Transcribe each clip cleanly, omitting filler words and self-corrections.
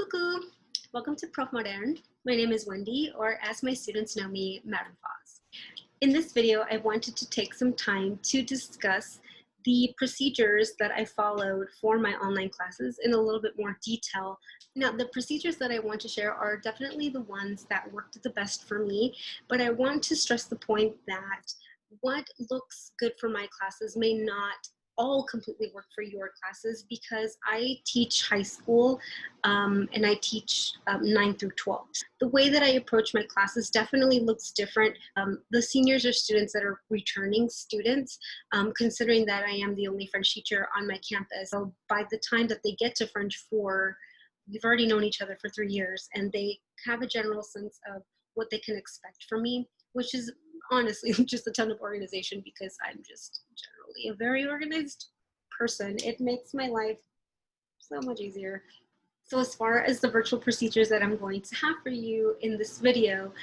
Coucou! Welcome to Prof Modern. My name is Wendy, or as my students know me, Madam Foz. In this video, I wanted to take some time to discuss the procedures that I followed for my online classes in a little bit more detail. Now, the procedures that I want to share are definitely the ones that worked the best for me, but I want to stress the point that what looks good for my classes may not all completely work for your classes, because I teach high school and I teach 9 through 12. The way that I approach my classes definitely looks different. The seniors are students that are returning students, considering that I am the only French teacher on my campus. So by the time that they get to French 4, we've already known each other for 3 years, and they have a general sense of what they can expect from me, which is honestly just a ton of organization, because I'm just generally a very organized person. It makes my life so much easier. So as far as the virtual procedures that I'm going to have for you in this video,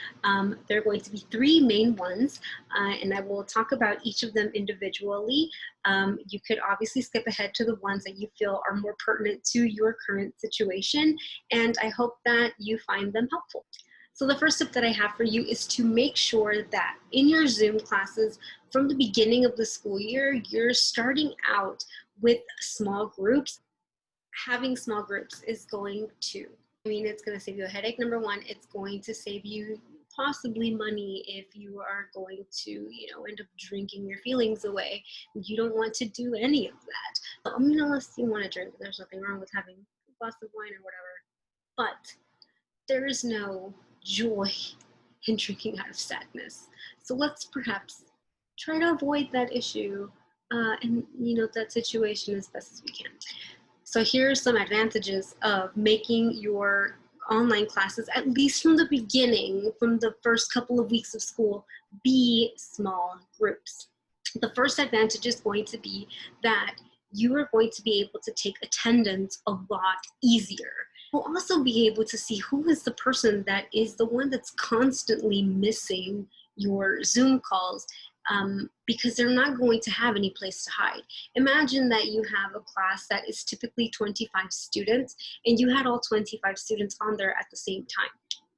there are going to be 3 main ones, and I will talk about each of them individually. You could obviously skip ahead to the ones that you feel are more pertinent to your current situation, and I hope that you find them helpful. So the first tip that I have for you is to make sure that in your Zoom classes, from the beginning of the school year, you're starting out with small groups. Having small groups is going to, it's going to save you a headache, number one. It's going to save you possibly money if you are going to, end up drinking your feelings away. You don't want to do any of that. Unless you want to drink, there's nothing wrong with having a glass of wine or whatever. But there is no joy in drinking out of sadness. So let's perhaps try to avoid that issue and that situation as best as we can. So here are some advantages of making your online classes, at least from the beginning, from the first couple of weeks of school, be small groups. The first advantage is going to be that you are going to be able to take attendance a lot easier. You'll also be able to see who is the person that is the one that's constantly missing your Zoom calls, because they're not going to have any place to hide. Imagine that you have a class that is typically 25 students, and you had all 25 students on there at the same time.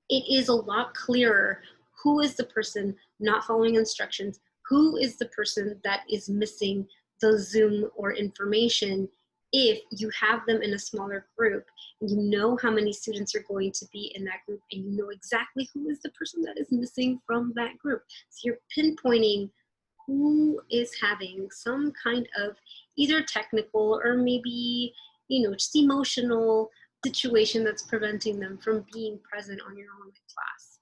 It is a lot clearer who is the person not following instructions, who is the person that is missing the Zoom or information, if you have them in a smaller group. You know how many students are going to be in that group, and you know exactly who is the person that is missing from that group. So you're pinpointing who is having some kind of either technical or maybe, just emotional situation that's preventing them from being present on your online class.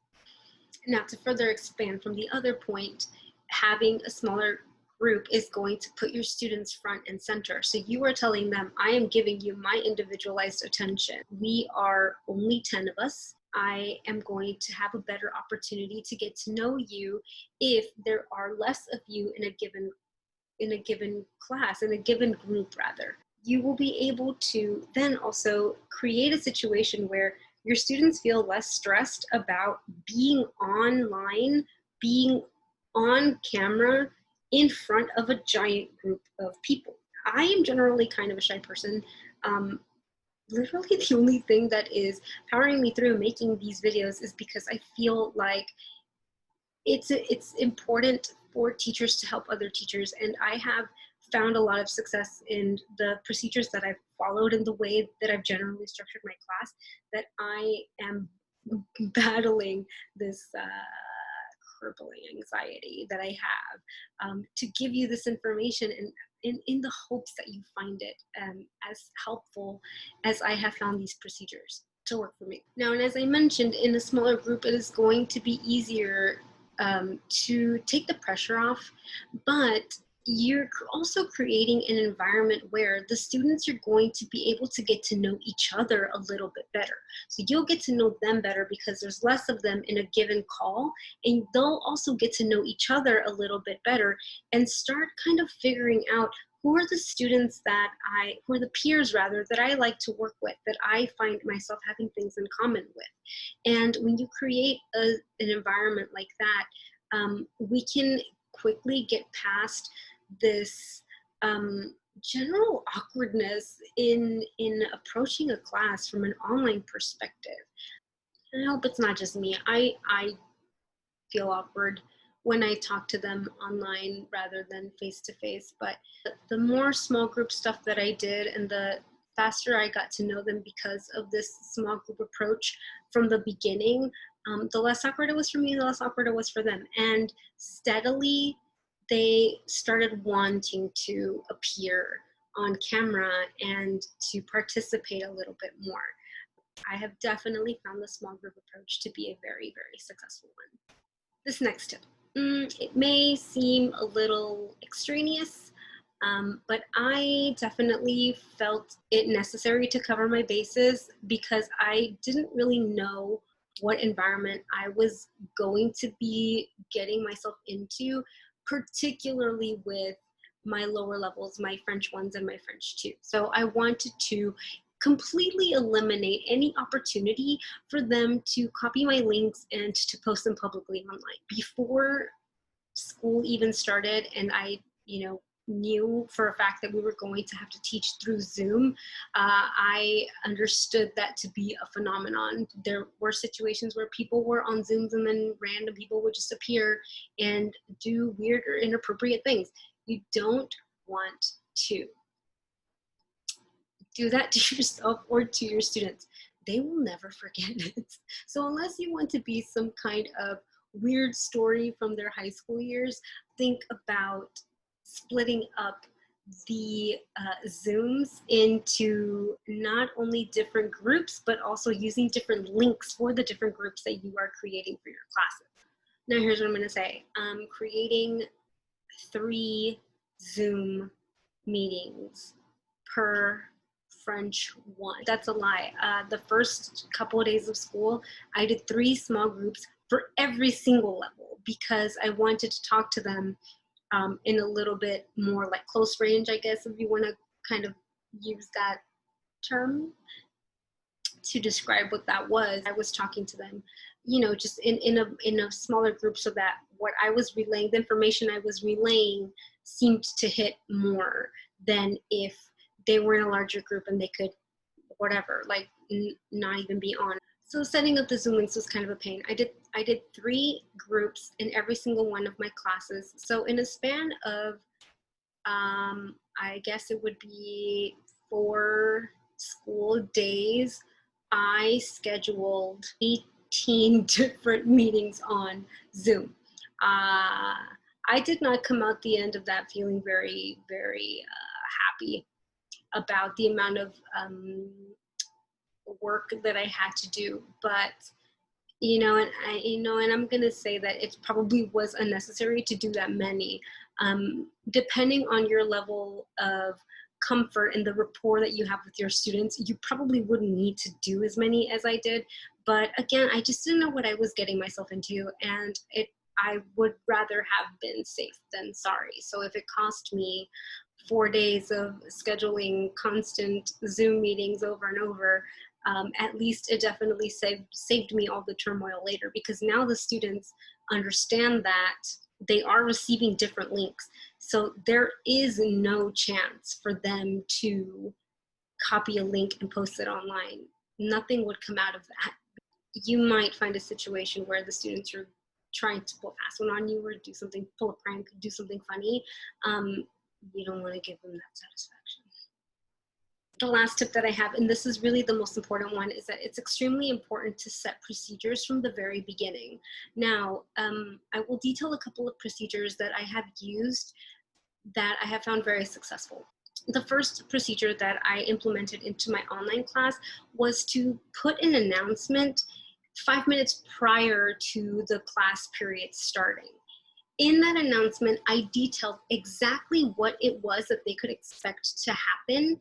Now, to further expand from the other point, having a smaller group is going to put your students front and center. So you are telling them, I am giving you my individualized attention. We are only 10 of us. I am going to have a better opportunity to get to know you if there are less of you in a given class, in a given group rather. You will be able to then also create a situation where your students feel less stressed about being online, being on camera in front of a giant group of people. I am generally kind of a shy person. Literally the only thing that is powering me through making these videos is because I feel like it's important for teachers to help other teachers, and I have found a lot of success in the procedures that I've followed and the way that I've generally structured my class, that I am battling this crippling anxiety that I have, to give you this information and in the hopes that you find it as helpful as I have found these procedures to work for me. Now, and as I mentioned, in a smaller group, it is going to be easier to take the pressure off, but you're also creating an environment where the students are going to be able to get to know each other a little bit better. So you'll get to know them better because there's less of them in a given call, and they'll also get to know each other a little bit better and start kind of figuring out who are the students who are the peers rather, that I like to work with, that I find myself having things in common with. And when you create an environment like that, we can quickly get past this general awkwardness in approaching a class from an online perspective. And I hope it's not just me. I feel awkward when I talk to them online rather than face to face. But the more small group stuff that I did and the faster I got to know them because of this small group approach from the beginning, the less awkward it was for me, the less awkward it was for them. And steadily, they started wanting to appear on camera and to participate a little bit more. I have definitely found the small group approach to be a very, very successful one. This next tip, it may seem a little extraneous, but I definitely felt it necessary to cover my bases because I didn't really know what environment I was going to be getting myself into, particularly with my lower levels, my French 1s and my French 2. So I wanted to completely eliminate any opportunity for them to copy my links and to post them publicly online. Before school even started and I, knew for a fact that we were going to have to teach through Zoom, I understood that to be a phenomenon. There were situations where people were on Zooms and then random people would just appear and do weird or inappropriate things. You don't want to do that to yourself or to your students. They will never forget it. So unless you want to be some kind of weird story from their high school years, think about splitting up the Zooms into not only different groups, but also using different links for the different groups that you are creating for your classes. Now here's what I'm gonna say. Creating 3 Zoom meetings per French 1. That's a lie. The first couple of days of school, I did 3 small groups for every single level because I wanted to talk to them in a little bit more like close range, I guess, if you want to kind of use that term to describe what that was. I was talking to them, just in a smaller group so that what I was relaying, the information I was relaying seemed to hit more than if they were in a larger group and they could, whatever, like not even be on. So setting up the Zoom links was kind of a pain. I did 3 groups in every single one of my classes. So in a span of, I guess it would be 4 school days, I scheduled 18 different meetings on Zoom. I did not come out the end of that feeling very, very happy about the amount of work that I had to do, but and I'm gonna say that it probably was unnecessary to do that many. Depending on your level of comfort and the rapport that you have with your students, you probably wouldn't need to do as many as I did. But again, I just didn't know what I was getting myself into, and I would rather have been safe than sorry. So if it cost me 4 days of scheduling constant Zoom meetings over and over, at least it definitely saved me all the turmoil later, because now the students understand that they are receiving different links. So there is no chance for them to copy a link and post it online. Nothing would come out of that. You might find a situation where the students are trying to pull fast one on you or do something, pull a prank, do something funny. You don't want to give them that satisfaction. The last tip that I have, and this is really the most important one, is that it's extremely important to set procedures from the very beginning. Now, I will detail a couple of procedures that I have used that I have found very successful. The first procedure that I implemented into my online class was to put an announcement 5 minutes prior to the class period starting. In that announcement, I detailed exactly what it was that they could expect to happen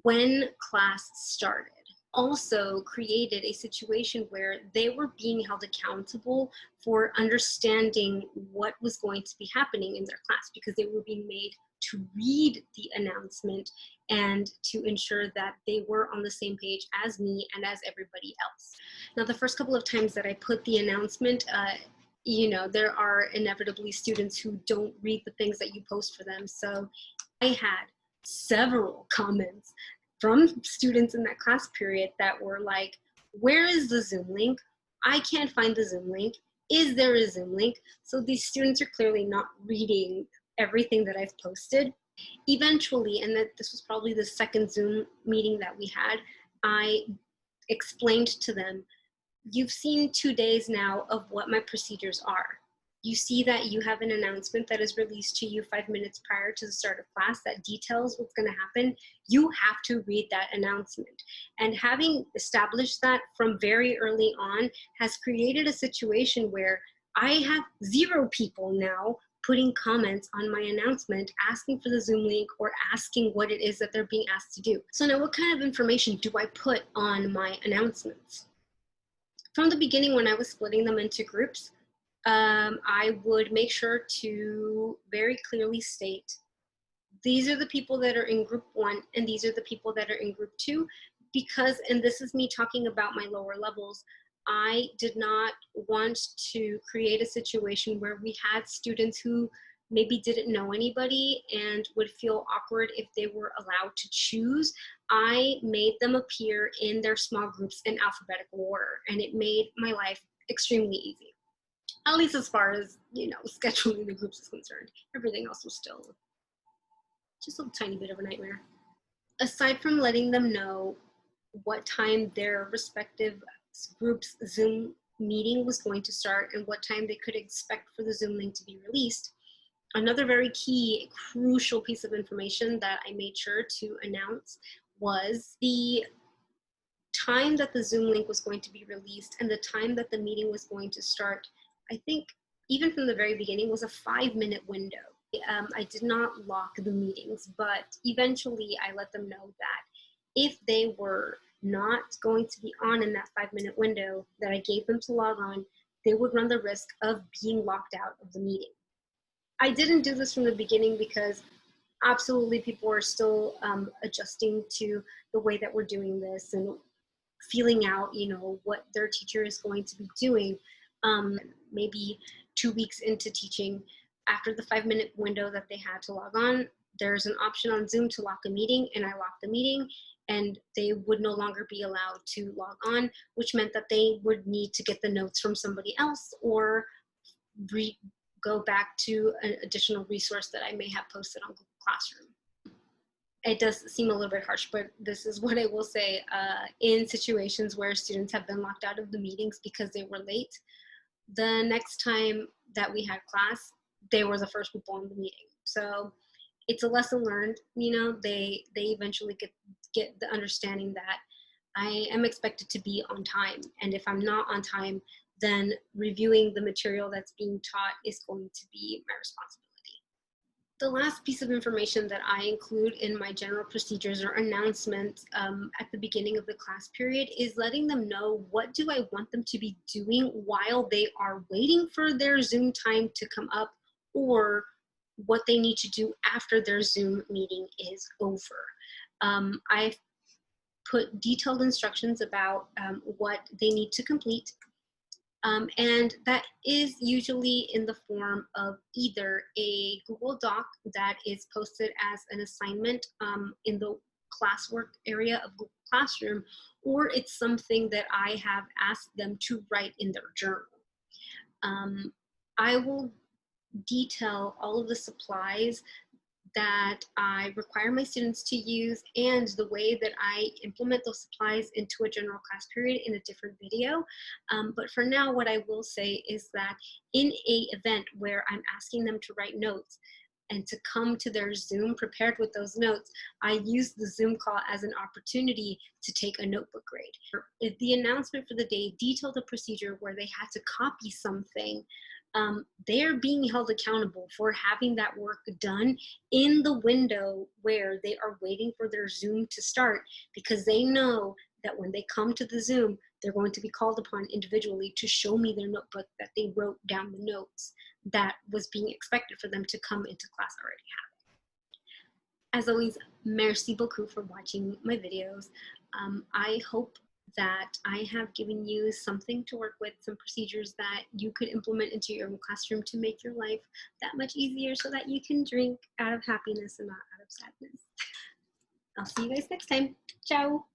when class started. Also created a situation where they were being held accountable for understanding what was going to be happening in their class, because they were being made to read the announcement and to ensure that they were on the same page as me and as everybody else. Now, the first couple of times that I put the announcement, there are inevitably students who don't read the things that you post for them. So I had several comments from students in that class period that were like, where is the Zoom link? I can't find the Zoom link. Is there a Zoom link? So these students are clearly not reading everything that I've posted. Eventually, and that this was probably the second Zoom meeting that we had, I explained to them, you've seen 2 days now of what my procedures are. You see that you have an announcement that is released to you 5 minutes prior to the start of class that details what's going to happen. You have to read that announcement. And having established that from very early on has created a situation where I have 0 people now putting comments on my announcement, asking for the Zoom link or asking what it is that they're being asked to do. So now what kind of information do I put on my announcements? From the beginning, when I was splitting them into groups, I would make sure to very clearly state, these are the people that are in group 1 and these are the people that are in group 2, because, and this is me talking about my lower levels, I did not want to create a situation where we had students who maybe didn't know anybody and would feel awkward if they were allowed to choose. I made them appear in their small groups in alphabetical order, and it made my life extremely easy. At least as far as, scheduling the groups is concerned. Everything else was still just a tiny bit of a nightmare. Aside from letting them know what time their respective group's Zoom meeting was going to start and what time they could expect for the Zoom link to be released, another very key, crucial piece of information that I made sure to announce was the time that the Zoom link was going to be released and the time that the meeting was going to start. I think even from the very beginning was a 5-minute window. I did not lock the meetings, but eventually I let them know that if they were not going to be on in that 5-minute window that I gave them to log on, they would run the risk of being locked out of the meeting. I didn't do this from the beginning because absolutely people are still adjusting to the way that we're doing this and feeling out, what their teacher is going to be doing. Maybe 2 weeks into teaching, after the 5-minute window that they had to log on, there's an option on Zoom to lock a meeting, and I locked the meeting, and they would no longer be allowed to log on, which meant that they would need to get the notes from somebody else or go back to an additional resource that I may have posted on Google Classroom. It does seem a little bit harsh, but this is what I will say. In situations where students have been locked out of the meetings because they were late, the next time that we had class, they were the first people in the meeting. So it's a lesson learned. They eventually get the understanding that I am expected to be on time. And if I'm not on time, then reviewing the material that's being taught is going to be my responsibility. The last piece of information that I include in my general procedures or announcements at the beginning of the class period is letting them know what do I want them to be doing while they are waiting for their Zoom time to come up, or what they need to do after their Zoom meeting is over. I've put detailed instructions about what they need to complete. And that is usually in the form of either a Google Doc that is posted as an assignment in the classwork area of Google Classroom, or it's something that I have asked them to write in their journal. I will detail all of the supplies that I require my students to use and the way that I implement those supplies into a general class period in a different video. But for now, what I will say is that in an event where I'm asking them to write notes and to come to their Zoom prepared with those notes, I use the Zoom call as an opportunity to take a notebook grade. If the announcement for the day detailed a procedure where they had to copy something, they're being held accountable for having that work done in the window where they are waiting for their Zoom to start, because they know that when they come to the Zoom, they're going to be called upon individually to show me their notebook that they wrote down the notes that was being expected for them to come into class already having. As always, merci beaucoup for watching my videos. I hope that I have given you something to work with, some procedures that you could implement into your own classroom to make your life that much easier so that you can drink out of happiness and not out of sadness. I'll see you guys next time. Ciao.